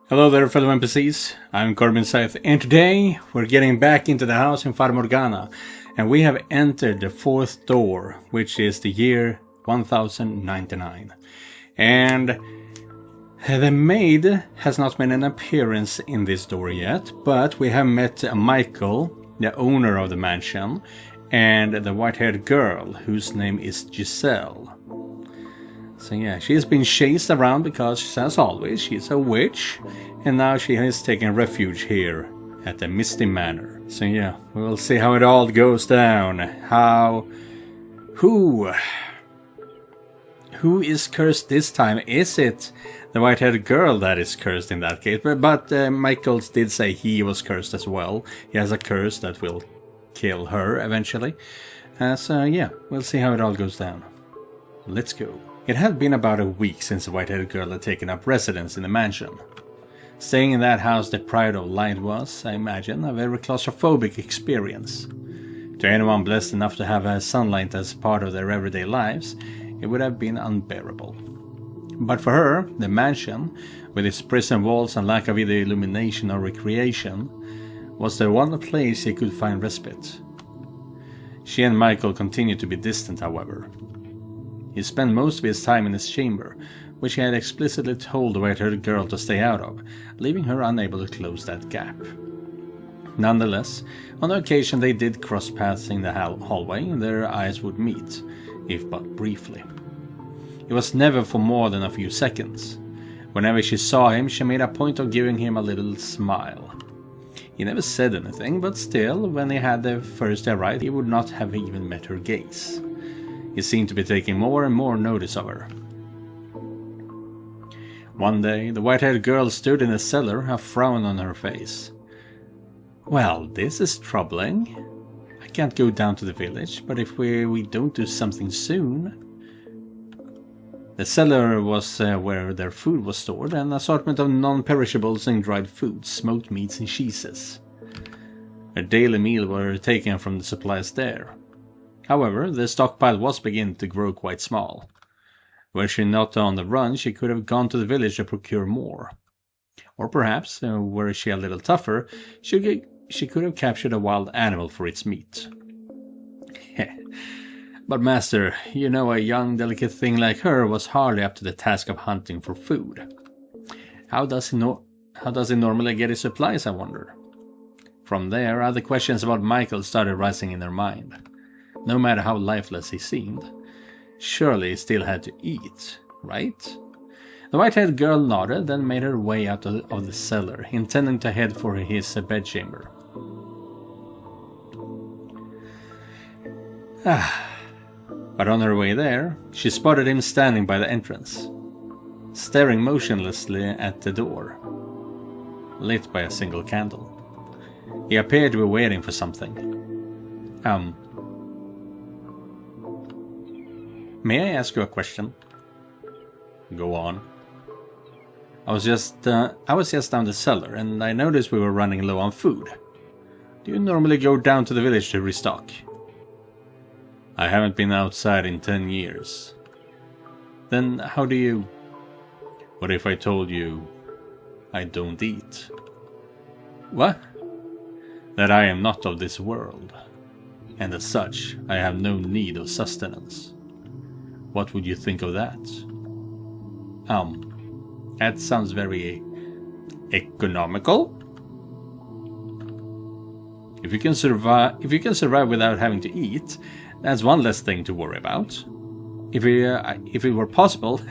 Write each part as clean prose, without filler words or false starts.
Hello there, fellow NPCs. I'm Scythe, and today we're getting back into the house in Fata Morgana, and we have entered the fourth door, which is the year 1099. And the maid has not made an appearance in this door yet, but we have met Michael, the owner of the mansion, and the white-haired girl, whose name is Giselle. So yeah, she's been chased around because, as always, she's a witch, and now she has taken refuge here at the Misty Manor. So yeah, we'll see how it all goes down. Who is cursed this time? Is it the white-haired girl that is cursed in that case? But Michael did say he was cursed as well. He has a curse that will kill her eventually. So yeah, we'll see how it all goes down. Let's go. It had been about a week since the white-haired girl had taken up residence in the mansion. Staying in that house deprived of light was, I imagine, a very claustrophobic experience. To anyone blessed enough to have sunlight as part of their everyday lives, it would have been unbearable. But for her, the mansion, with its prison walls and lack of either illumination or recreation, was the one place she could find respite. She and Michael continued to be distant, however. He spent most of his time in his chamber, which he had explicitly told the white-haired girl to stay out of, leaving her unable to close that gap. Nonetheless, on the occasion they did cross paths in the hallway, their eyes would meet, if but briefly. It was never for more than a few seconds. Whenever she saw him, she made a point of giving him a little smile. He never said anything, but still, when he had the first arrived, he would not have even met her gaze. He seemed to be taking more and more notice of her. One day, the white-haired girl stood in the cellar, a frown on her face. Well, this is troubling. I can't go down to the village, but if we don't do something soon... The cellar was where their food was stored, an assortment of non-perishables and dried foods, smoked meats and cheeses. Their daily meal were taken from the supplies there. However, the stockpile was beginning to grow quite small. Were she not on the run, she could have gone to the village to procure more. Or perhaps, were she a little tougher, she could have captured a wild animal for its meat. But master, you know, a young, delicate thing like her was hardly up to the task of hunting for food. How does he normally get his supplies, I wonder? From there, other questions about Michael started rising in her mind. No matter how lifeless he seemed, surely he still had to eat, right? The white-haired girl nodded, then made her way out of the cellar, intending to head for his bedchamber. But on her way there, she spotted him standing by the entrance, staring motionlessly at the door, lit by a single candle. He appeared to be waiting for something. May I ask you a question? Go on. I was just down the cellar, and I noticed we were running low on food. Do you normally go down to the village to restock? I haven't been outside in 10 years. Then how do you... What if I told you I don't eat? What? That I am not of this world, and as such, I have no need of sustenance. What would you think of that? That sounds very economical. If you can survive without having to eat, that's one less thing to worry about. If it were possible,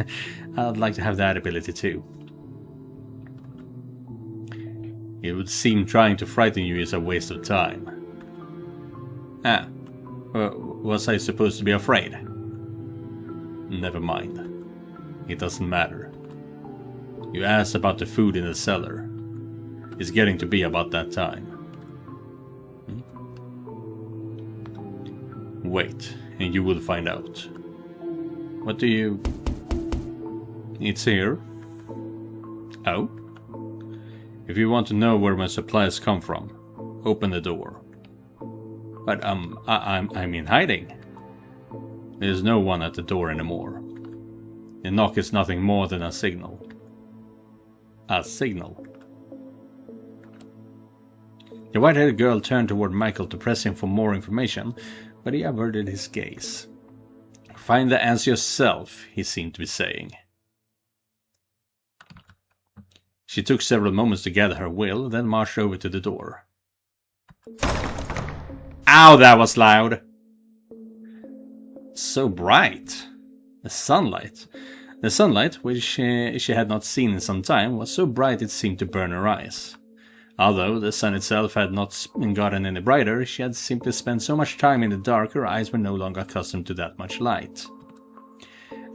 I'd like to have that ability too. It would seem trying to frighten you is a waste of time. Was I supposed to be afraid? Never mind. It doesn't matter. You asked about the food in the cellar. It's getting to be about that time. Wait, and you will find out. What do you... It's here. Oh? If you want to know where my supplies come from, open the door. But, I'm in hiding. There's no one at the door anymore. The knock is nothing more than a signal. A signal. The white-haired girl turned toward Michael to press him for more information, but he averted his gaze. "Find the answer yourself," he seemed to be saying. She took several moments to gather her will, then marched over to the door. Ow, that was loud! So bright. The sunlight. The sunlight, which she had not seen in some time, was so bright it seemed to burn her eyes. Although the sun itself had not gotten any brighter, she had simply spent so much time in the dark her eyes were no longer accustomed to that much light.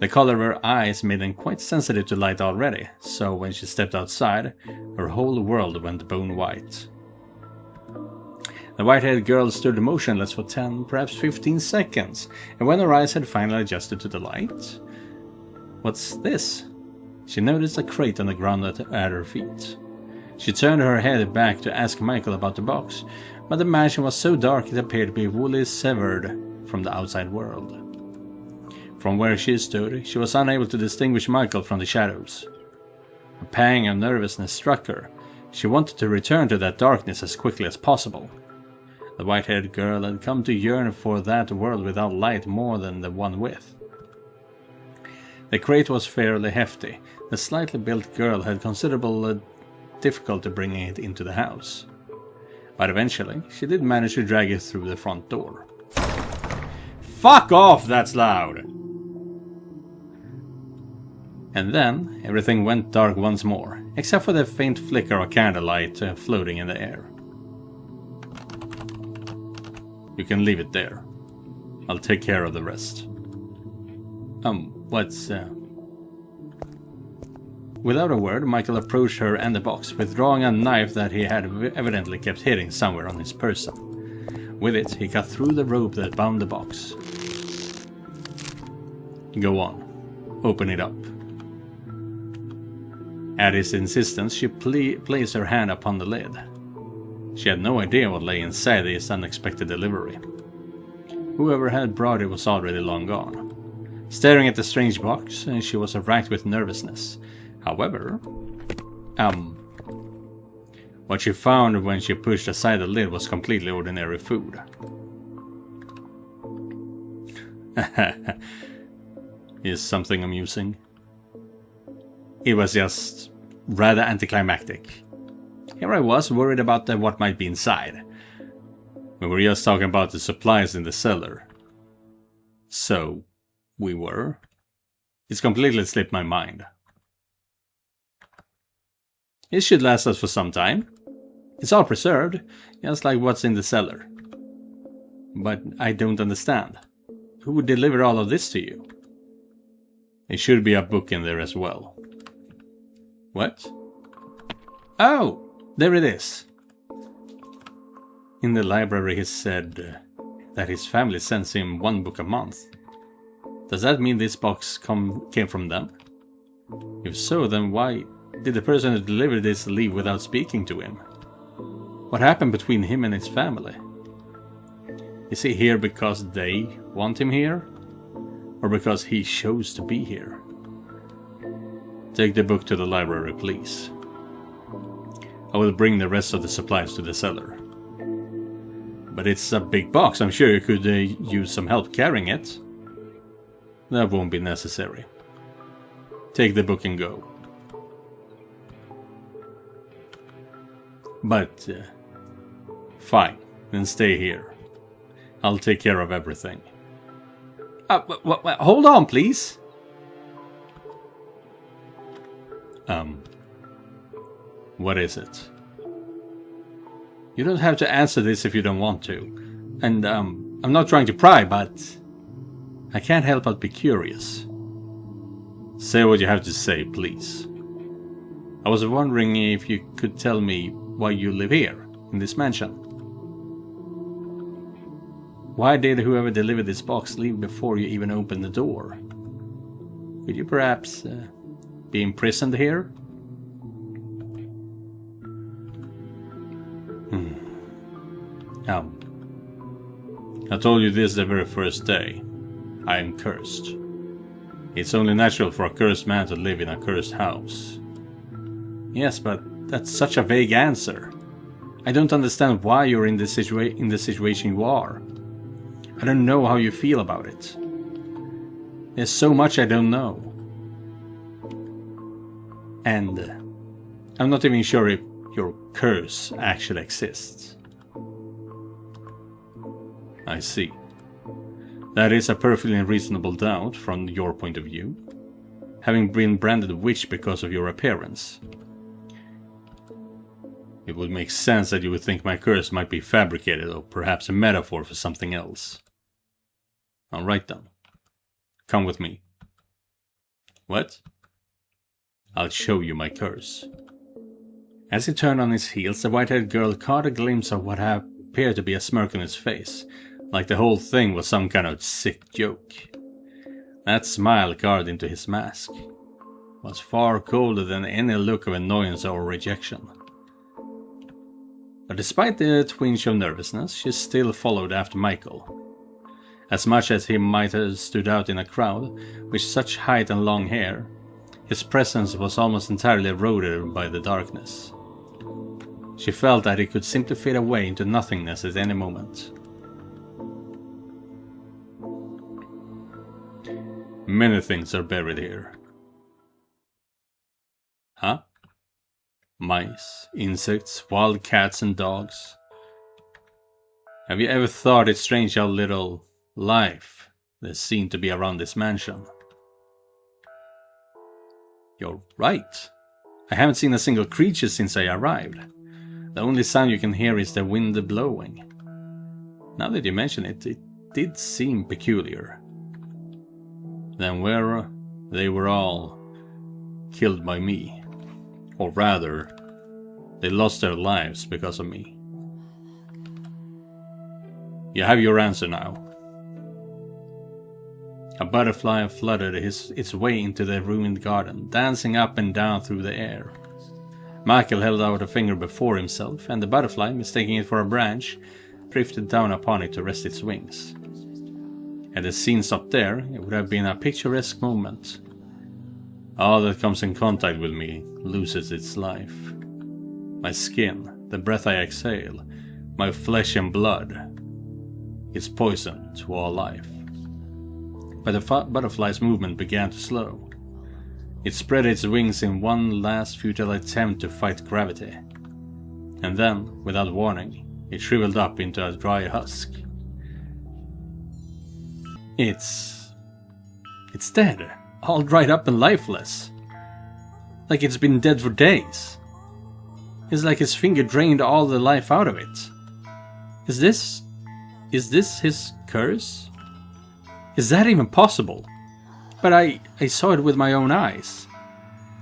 The color of her eyes made them quite sensitive to light already, so when she stepped outside, her whole world went bone white. The white-haired girl stood motionless for 10, perhaps 15 seconds, and when her eyes had finally adjusted to the light... What's this? She noticed a crate on the ground at her feet. She turned her head back to ask Michael about the box, but the mansion was so dark it appeared to be wholly severed from the outside world. From where she stood, she was unable to distinguish Michael from the shadows. A pang of nervousness struck her. She wanted to return to that darkness as quickly as possible. The white-haired girl had come to yearn for that world without light more than the one with. The crate was fairly hefty. The slightly built girl had considerable difficulty bringing it into the house. But eventually, she did manage to drag it through the front door. Fuck off, that's loud! And then, everything went dark once more, except for the faint flicker of candlelight floating in the air. You can leave it there. I'll take care of the rest. Without a word, Michael approached her and the box, withdrawing a knife that he had evidently kept hidden somewhere on his person. With it, he cut through the rope that bound the box. Go on. Open it up. At his insistence, she placed her hand upon the lid. She had no idea what lay inside this unexpected delivery. Whoever had brought it was already long gone. Staring at the strange box, she was racked with nervousness. However, what she found when she pushed aside the lid was completely ordinary food. Is something amusing? It was just rather anticlimactic. Here I was, worried about what might be inside. We were just talking about the supplies in the cellar. So, we were. It's completely slipped my mind. It should last us for some time. It's all preserved, just like what's in the cellar. But I don't understand. Who would deliver all of this to you? There should be a book in there as well. What? Oh, there it is. In the library he said that his family sends him 1 book a month. Does that mean this box came from them? If so, then why did the person who delivered this leave without speaking to him? What happened between him and his family? Is he here because they want him here? Or because he chose to be here? Take the book to the library, please. I will bring the rest of the supplies to the cellar. But it's a big box, I'm sure you could use some help carrying it. That won't be necessary. Take the book and go. But, fine, then stay here. I'll take care of everything. Hold on, please. What is it? You don't have to answer this if you don't want to. And, I'm not trying to pry, but I can't help but be curious. Say what you have to say, please. I was wondering if you could tell me why you live here, in this mansion. Why did whoever delivered this box leave before you even opened the door? Could you perhaps be imprisoned here? I told you this the very first day. I am cursed. It's only natural for a cursed man to live in a cursed house. Yes, but that's such a vague answer. I don't understand why you're in the situation you are. I don't know how you feel about it. There's so much I don't know. And I'm not even sure if your curse actually exists. I see. That is a perfectly reasonable doubt from your point of view, having been branded a witch because of your appearance. It would make sense that you would think my curse might be fabricated or perhaps a metaphor for something else. Alright then. Come with me. What? I'll show you my curse. As he turned on his heels, the white-haired girl caught a glimpse of what appeared to be a smirk on his face, like the whole thing was some kind of sick joke. That smile carved into his mask was far colder than any look of annoyance or rejection. But despite the twinge of nervousness, she still followed after Michael. As much as he might have stood out in a crowd with such height and long hair, his presence was almost entirely eroded by the darkness. She felt that he could simply fade away into nothingness at any moment. Many things are buried here. Huh? Mice, insects, wild cats and dogs. Have you ever thought it strange how little life there seemed to be around this mansion? You're right. I haven't seen a single creature since I arrived. The only sound you can hear is the wind blowing. Now that you mention it, it did seem peculiar. Then they were all killed by me. Or rather, they lost their lives because of me. You have your answer now. A butterfly fluttered its way into the ruined garden, dancing up and down through the air. Michael held out a finger before himself, and the butterfly, mistaking it for a branch, drifted down upon it to rest its wings. Had the scene stopped there, it would have been a picturesque moment. All that comes in contact with me loses its life. My skin, the breath I exhale, my flesh and blood is poison to all life. But the butterfly's movement began to slow. It spread its wings in one last futile attempt to fight gravity. And then, without warning, it shriveled up into a dry husk. It's dead, all dried up and lifeless. Like it's been dead for days. It's like his finger drained all the life out of it. Is this his curse? Is that even possible? But I saw it with my own eyes.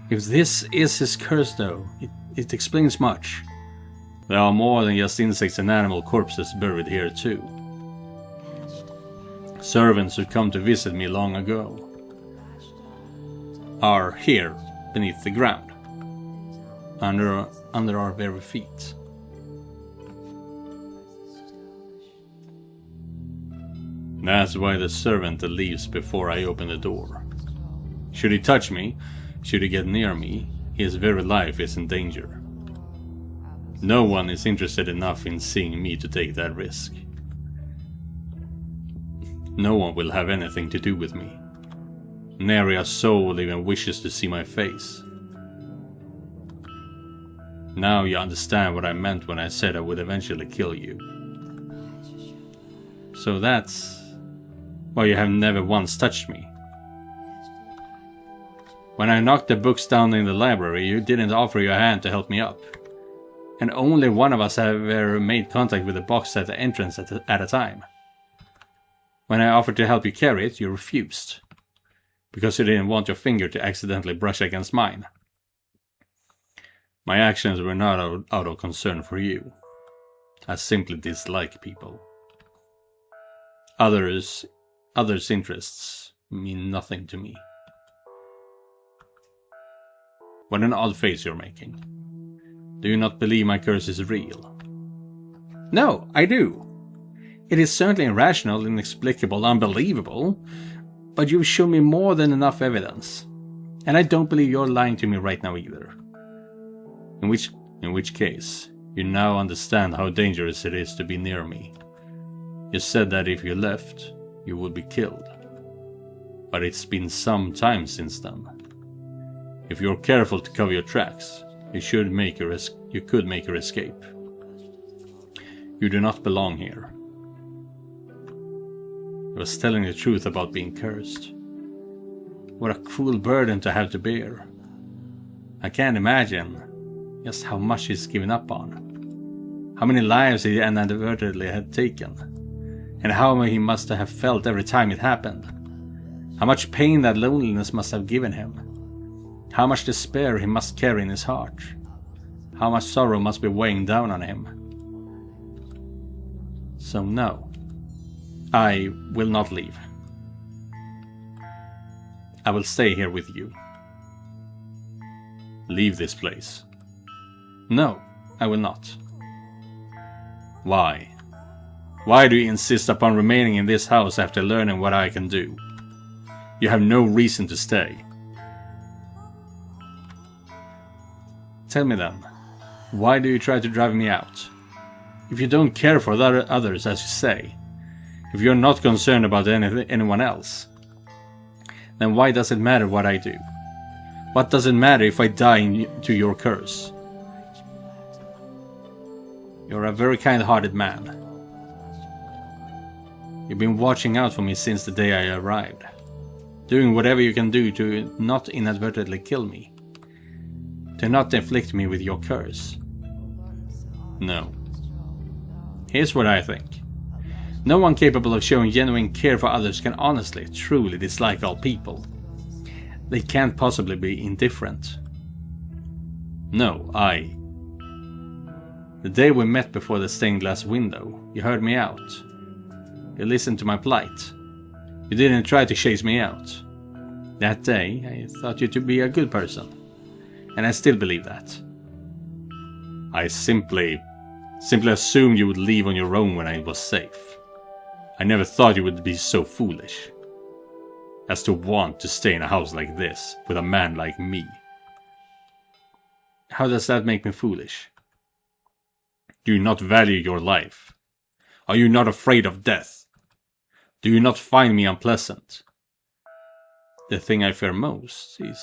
If this is his curse though, it explains much. There are more than just insects and animal corpses buried here too. Servants who come to visit me long ago are here beneath the ground, under our very feet. That's why the servant leaves before I open the door. Should he touch me, should he get near me, his very life is in danger. No one is interested enough in seeing me to take that risk. No one will have anything to do with me. Nary a soul even wishes to see my face. Now you understand what I meant when I said I would eventually kill you. So that's why you have never once touched me. When I knocked the books down in the library, you didn't offer your hand to help me up. And only one of us ever made contact with the box at the entrance at a time. When I offered to help you carry it, you refused. Because you didn't want your finger to accidentally brush against mine. My actions were not out of concern for you. I simply dislike people. Others' interests mean nothing to me. What an odd face you're making. Do you not believe my curse is real? No, I do. It is certainly irrational, inexplicable, unbelievable, but you've shown me more than enough evidence. And I don't believe you're lying to me right now either. In which case, you now understand how dangerous it is to be near me. You said that if you left, you would be killed. But it's been some time since then. If you're careful to cover your tracks, you could make your escape. You do not belong here. I was telling the truth about being cursed. What a cruel burden to have to bear. I can't imagine just how much he's given up on. How many lives he inadvertently had taken. And how he must have felt every time it happened. How much pain that loneliness must have given him. How much despair he must carry in his heart. How much sorrow must be weighing down on him. So no, I will not leave. I will stay here with you. Leave this place. No, I will not. Why? Why do you insist upon remaining in this house after learning what I can do? You have no reason to stay. Tell me then, why do you try to drive me out? If you don't care for the others as you say, if you're not concerned about anyone else, then why does it matter what I do? What does it matter if I die to your curse? You're a very kind-hearted man. You've been watching out for me since the day I arrived, doing whatever you can do to not inadvertently kill me, to not inflict me with your curse. No. Here's what I think. No one capable of showing genuine care for others can honestly, truly dislike all people. They can't possibly be indifferent. No, The day we met before the stained glass window, you heard me out. You listened to my plight. You didn't try to chase me out. That day, I thought you to be a good person. And I still believe that. I simply assumed you would leave on your own when I was safe. I never thought you would be so foolish as to want to stay in a house like this with a man like me. How does that make me foolish? Do you not value your life? Are you not afraid of death? Do you not find me unpleasant? The thing I fear most is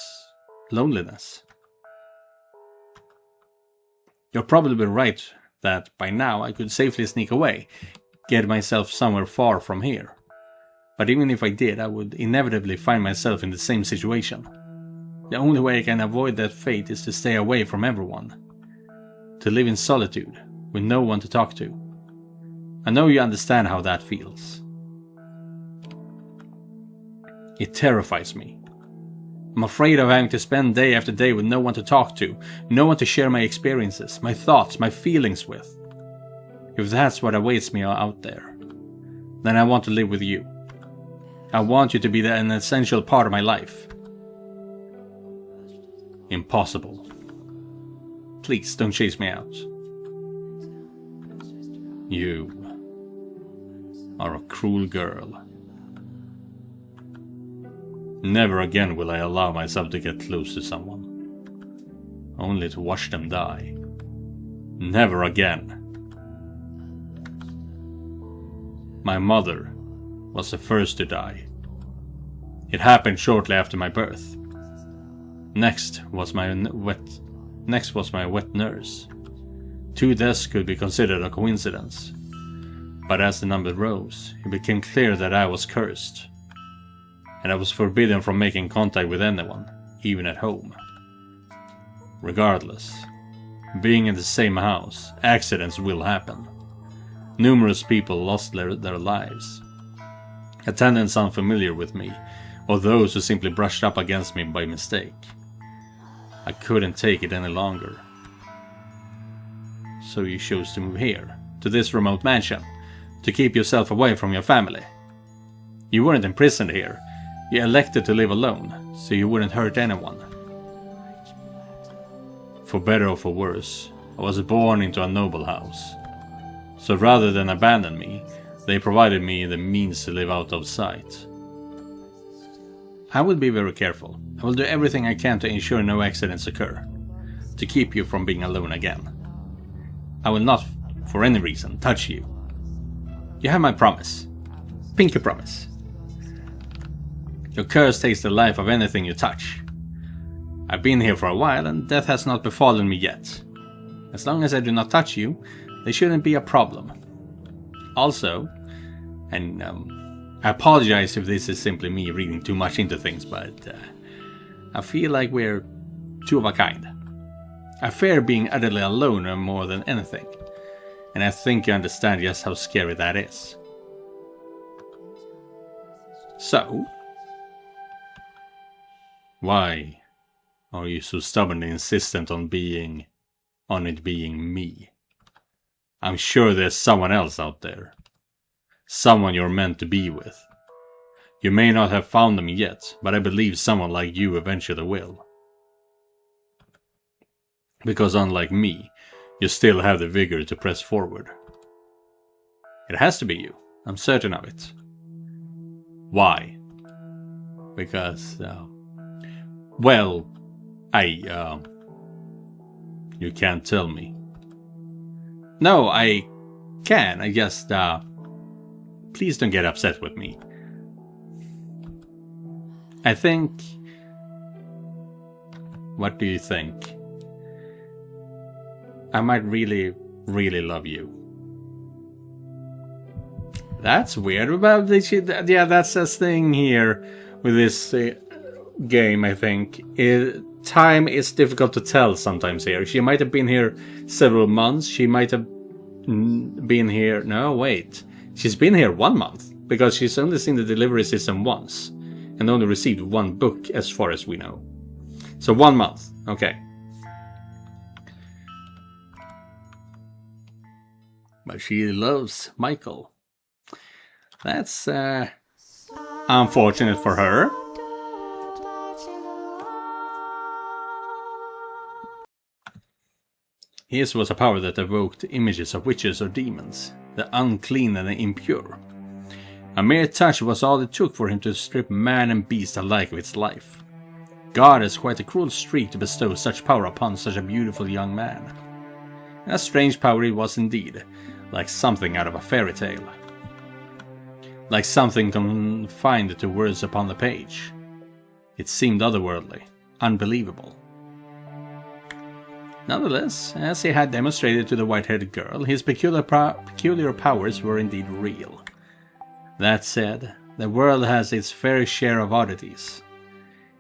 loneliness. You're probably right that by now I could safely sneak away, get myself somewhere far from here. But even if I did, I would inevitably find myself in the same situation. The only way I can avoid that fate is to stay away from everyone. To live in solitude, with no one to talk to. I know you understand how that feels. It terrifies me. I'm afraid of having to spend day after day with no one to talk to, no one to share my experiences, my thoughts, my feelings with. If that's what awaits me out there, then I want to live with you. I want you to be an essential part of my life. Impossible. Please don't chase me out. You are a cruel girl. Never again will I allow myself to get close to someone, only to watch them die. Never again. My mother was the first to die. It happened shortly after my birth. Next was my wet nurse. 2 deaths could be considered a coincidence, but as the number rose, it became clear that I was cursed, and I was forbidden from making contact with anyone, even at home. Regardless, being in the same house, accidents will happen. Numerous people lost their lives. Attendants unfamiliar with me, or those who simply brushed up against me by mistake. I couldn't take it any longer. So you chose to move here, to this remote mansion, to keep yourself away from your family. You weren't imprisoned here. You elected to live alone, so you wouldn't hurt anyone. For better or for worse, I was born into a noble house. So rather than abandon me, they provided me the means to live out of sight. I will be very careful. I will do everything I can to ensure no accidents occur. to keep you from being alone again. I will not, for any reason, touch you. You have my promise. Pinky promise. Your curse takes the life of anything you touch. I've been here for a while and death has not befallen me yet. As long as I do not touch you, there shouldn't be a problem. Also, and I apologize if this is simply me reading too much into things, but I feel like we're two of a kind. I fear being utterly alone more than anything, and I think you understand just how scary that is. So, why are you so stubbornly insistent on it being me? I'm sure there's someone else out there. Someone you're meant to be with. You may not have found them yet, but I believe someone like you eventually will. Because unlike me, you still have the vigor to press forward. It has to be you. I'm certain of it. Why? Because, well, you can't tell me. No, I can. I just, please don't get upset with me. I think... What do you think? I might really, really love you. That's weird. Well, yeah, that's a thing here with this game, I think. Time is difficult to tell sometimes here. She might have been here several months. She might have been here... No, wait. She's been here 1 month, because she's only seen the delivery system once, and only received 1 book as far as we know. So 1 month, okay. But she loves Michael. That's unfortunate for her. His was a power that evoked images of witches or demons, the unclean and the impure. A mere touch was all it took for him to strip man and beast alike of its life. God has quite a cruel streak to bestow such power upon such a beautiful young man. A strange power it was indeed, like something out of a fairy tale. Like something confined to words upon the page. It seemed otherworldly, unbelievable. Nonetheless, as he had demonstrated to the white-haired girl, his peculiar powers were indeed real. That said, the world has its fair share of oddities.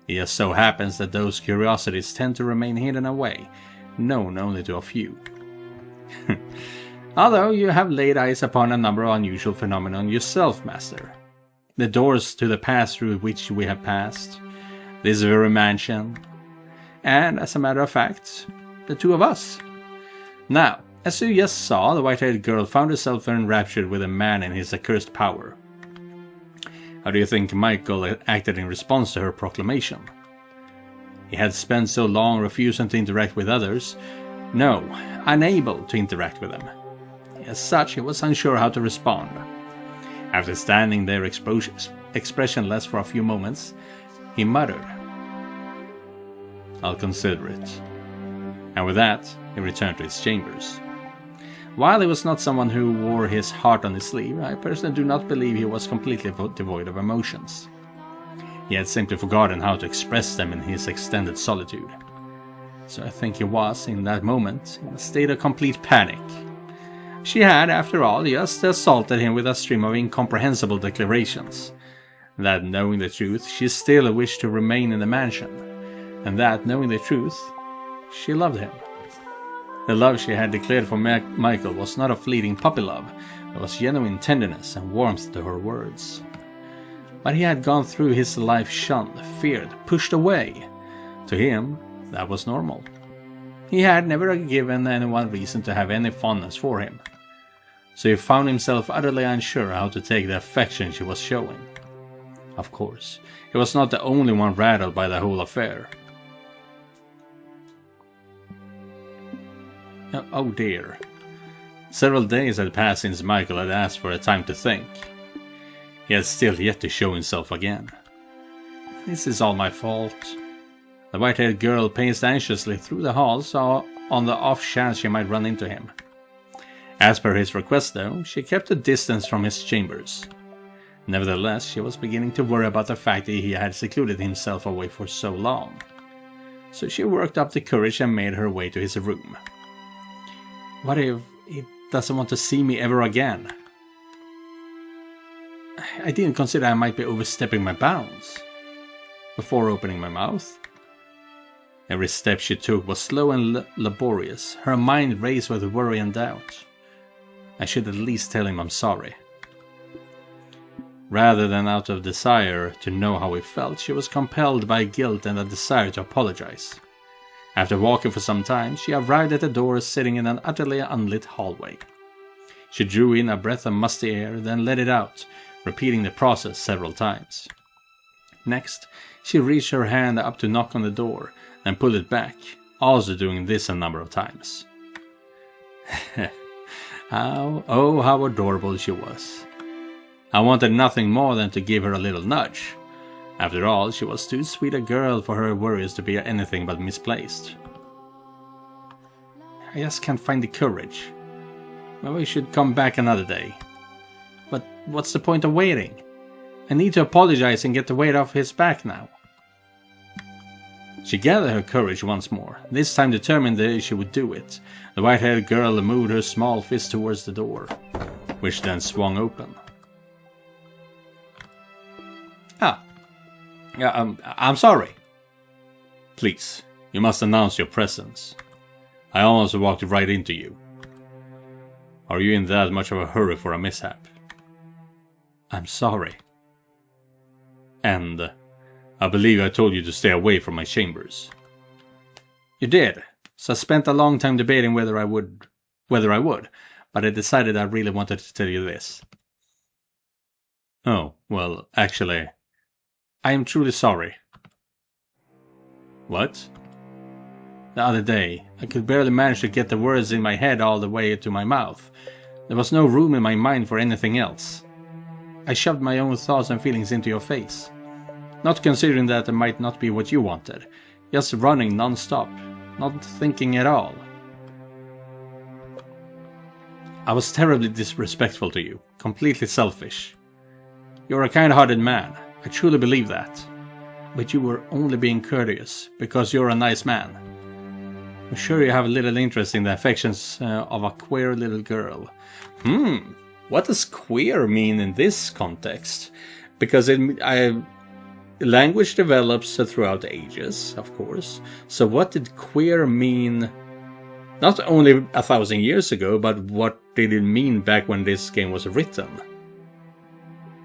It just so happens that those curiosities tend to remain hidden away, known only to a few. Although you have laid eyes upon a number of unusual phenomena yourself, Master. The doors to the path through which we have passed, this very mansion, and, as a matter of fact, the two of us. Now, as you just saw, the white-haired girl found herself enraptured with a man and his accursed power. How do you think Michael acted in response to her proclamation? He had spent so long refusing to interact with others, no, unable to interact with them. As such, he was unsure how to respond. After standing there expressionless for a few moments, he muttered, "I'll consider it." And with that, he returned to his chambers. While he was not someone who wore his heart on his sleeve, I personally do not believe he was completely devoid of emotions. He had simply forgotten how to express them in his extended solitude. So I think he was, in that moment, in a state of complete panic. She had, after all, just assaulted him with a stream of incomprehensible declarations. That, knowing the truth, she still wished to remain in the mansion. And that, knowing the truth, she loved him. The love she had declared for Michael was not a fleeting puppy love, there was genuine tenderness and warmth to her words. But he had gone through his life shunned, feared, pushed away. To him, that was normal. He had never given anyone reason to have any fondness for him. So he found himself utterly unsure how to take the affection she was showing. Of course, he was not the only one rattled by the whole affair. Oh dear. Several days had passed since Michael had asked for a time to think. He had still yet to show himself again. This is all my fault. The white-haired girl paced anxiously through the halls on the off chance she might run into him. As per his request, though, she kept a distance from his chambers. Nevertheless, she was beginning to worry about the fact that he had secluded himself away for so long. So she worked up the courage and made her way to his room. What if he doesn't want to see me ever again? I didn't consider I might be overstepping my bounds before opening my mouth. Every step she took was slow and laborious. Her mind raced with worry and doubt. I should at least tell him I'm sorry. Rather than out of desire to know how he felt, she was compelled by guilt and a desire to apologize. After walking for some time, she arrived at the door sitting in an utterly unlit hallway. She drew in a breath of musty air, then let it out, repeating the process several times. Next, she reached her hand up to knock on the door, then pulled it back, also doing this a number of times. How adorable she was. I wanted nothing more than to give her a little nudge. After all, she was too sweet a girl for her worries to be anything but misplaced. I just can't find the courage. Maybe we should come back another day. But what's the point of waiting? I need to apologize and get the weight off his back now. She gathered her courage once more, this time determined that she would do it. The white-haired girl moved her small fist towards the door, which then swung open. I'm sorry. Please, you must announce your presence. I almost walked right into you. Are you in that much of a hurry for a mishap? I'm sorry. And I believe I told you to stay away from my chambers. You did, so I spent a long time debating whether I would, but I decided I really wanted to tell you this. Oh, well, actually, I am truly sorry. What? The other day, I could barely manage to get the words in my head all the way to my mouth. There was no room in my mind for anything else. I shoved my own thoughts and feelings into your face. Not considering that it might not be what you wanted. Just running non-stop. Not thinking at all. I was terribly disrespectful to you. Completely selfish. You're a kind-hearted man. I truly believe that. But you were only being courteous, because you're a nice man. I'm sure you have a little interest in the affections of a queer little girl. What does queer mean in this context? Because language develops throughout the ages, of course. So what did queer mean not only 1,000 years ago, but what did it mean back when this game was written?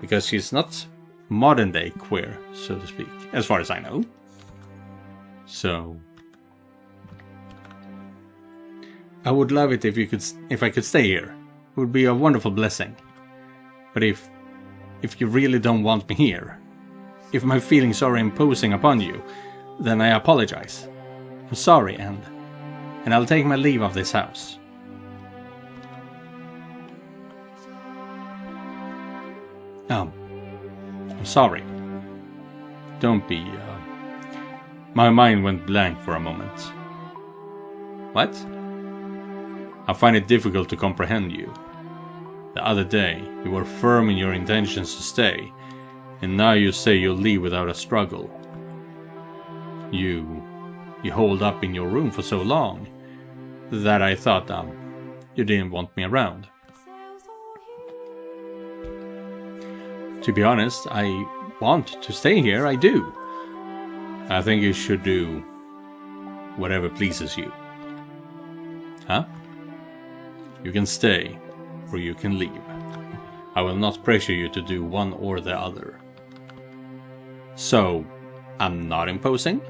Because she's not modern day queer, so to speak, as far as I know. So I would love it if I could stay here. It would be a wonderful blessing. But if you really don't want me here, if my feelings are imposing upon you, then I apologize. I'm sorry, and I'll take my leave of this house. I'm sorry. Don't be, My mind went blank for a moment. What? I find it difficult to comprehend you. The other day, you were firm in your intentions to stay, and now you say you'll leave without a struggle. You holed up in your room for so long that I thought, you didn't want me around. To be honest, I want to stay here, I do. I think you should do whatever pleases you. Huh? You can stay, or you can leave. I will not pressure you to do one or the other. So, I'm not imposing?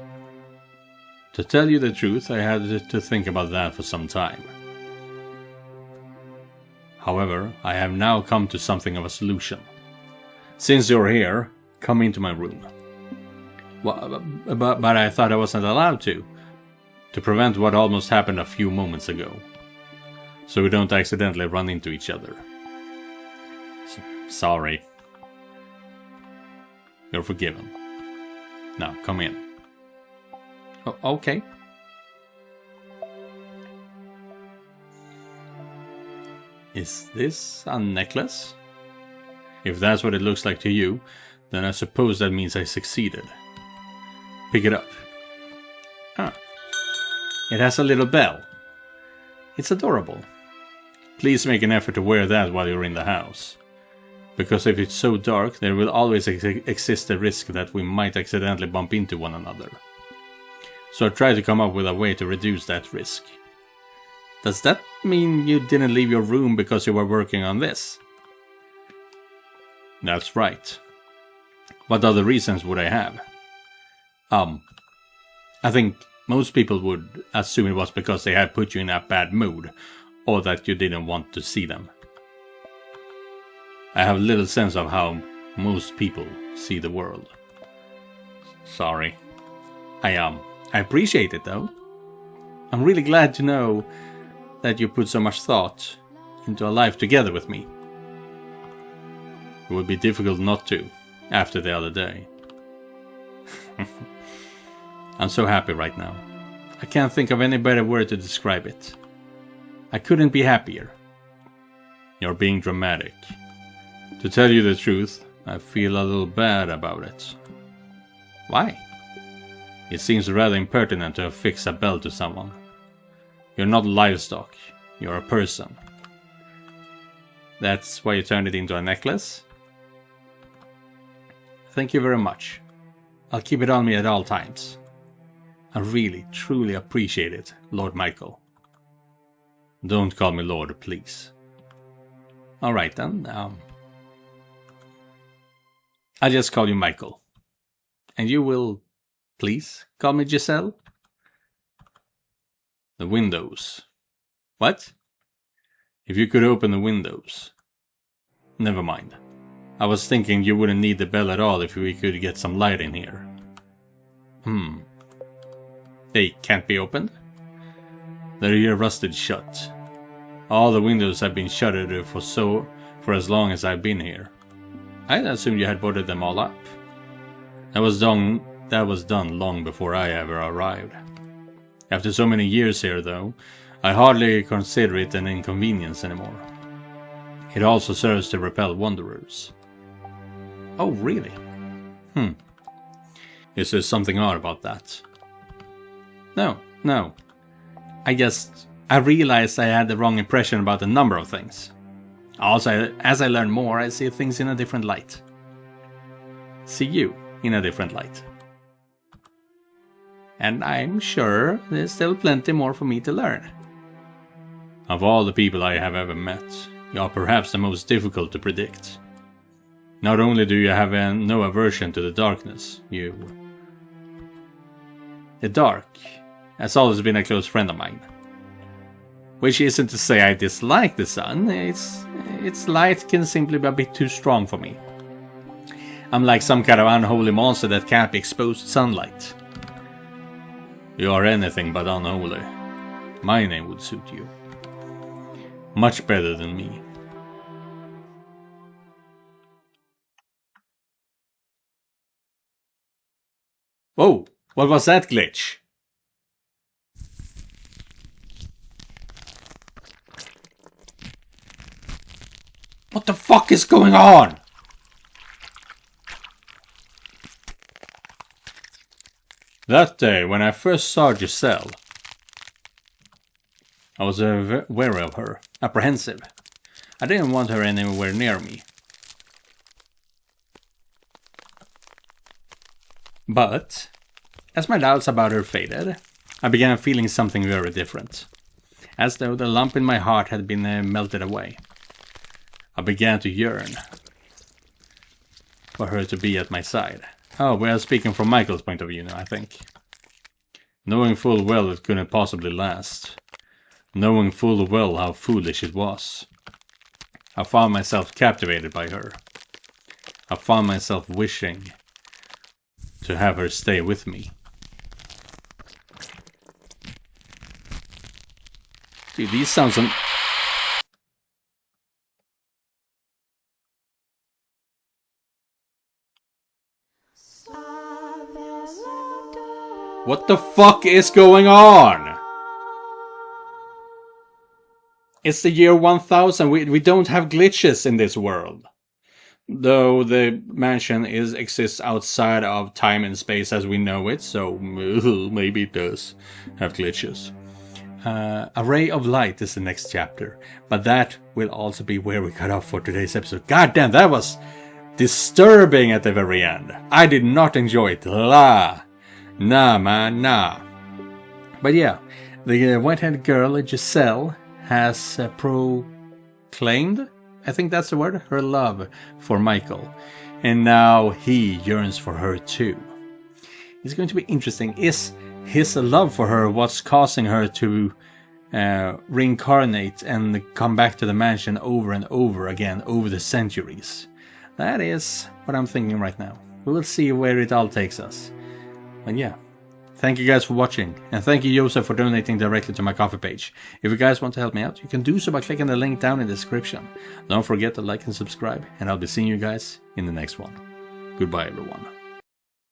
To tell you the truth, I had to think about that for some time. However, I have now come to something of a solution. Since you're here, come into my room. Well, but I thought I wasn't allowed to prevent what almost happened a few moments ago. So we don't accidentally run into each other. Sorry. You're forgiven. Now, come in. Oh, okay. Is this a necklace? If that's what it looks like to you, then I suppose that means I succeeded. Pick it up. Ah. It has a little bell. It's adorable. Please make an effort to wear that while you're in the house. Because if it's so dark, there will always exist a risk that we might accidentally bump into one another. So I try to come up with a way to reduce that risk. Does that mean you didn't leave your room because you were working on this? That's right. What other reasons would I have? I think most people would assume it was because they had put you in a bad mood, or that you didn't want to see them. I have little sense of how most people see the world. Sorry. I appreciate it though. I'm really glad to know that you put so much thought into a life together with me. It would be difficult not to, after the other day. I'm so happy right now. I can't think of any better word to describe it. I couldn't be happier. You're being dramatic. To tell you the truth, I feel a little bad about it. Why? It seems rather impertinent to affix a bell to someone. You're not livestock, you're a person. That's why you turned it into a necklace? Thank you very much. I'll keep it on me at all times. I really, truly appreciate it, Lord Michael. Don't call me Lord, please. Alright then, I'll just call you Michael. And you will, please, call me Giselle? The windows. What? If you could open the windows. Never mind. I was thinking you wouldn't need the bell at all if we could get some light in here. They can't be opened? They're here rusted shut. All the windows have been shuttered for as long as I've been here. I assumed you had boarded them all up. That was done long before I ever arrived. After so many years here, though, I hardly consider it an inconvenience anymore. It also serves to repel wanderers. Oh, really? Is there something odd about that? No. I realized I had the wrong impression about a number of things. Also, as I learn more, I see things in a different light. See you in a different light. And I'm sure there's still plenty more for me to learn. Of all the people I have ever met, you are perhaps the most difficult to predict. Not only do you have no aversion to the darkness, The dark has always been a close friend of mine. Which isn't to say I dislike the sun, its light can simply be a bit too strong for me. I'm like some kind of unholy monster that can't be exposed to sunlight. You are anything but unholy. My name would suit you. Much better than me. Whoa, what was that glitch? What the fuck is going on? That day, when I first saw Giselle, I was wary of her, apprehensive. I didn't want her anywhere near me. But, as my doubts about her faded, I began feeling something very different, as though the lump in my heart had been melted away. I began to yearn for her to be at my side. Oh, we are speaking from Michael's point of view now, I think. Knowing full well it couldn't possibly last. Knowing full well how foolish it was. I found myself captivated by her. I found myself wishing to have her stay with me. Dude, these sounds What the fuck is going on? It's the year 1000. We don't have glitches in this world. Though the mansion exists outside of time and space as we know it, so maybe it does have glitches. A Ray of Light is the next chapter, but that will also be where we cut off for today's episode. God damn, that was disturbing at the very end. I did not enjoy it. Nah, man, nah. But yeah, the white-haired girl, Giselle, has proclaimed, I think that's the word, her love for Michael. And now he yearns for her too. It's going to be interesting. Is his love for her what's causing her to reincarnate and come back to the mansion over and over again over the centuries? That is what I'm thinking right now. We will see where it all takes us. But yeah. Thank you guys for watching, and thank you Joseph for donating directly to my Ko-fi page. If you guys want to help me out, you can do so by clicking the link down in the description. Don't forget to like and subscribe, and I'll be seeing you guys in the next one. Goodbye everyone.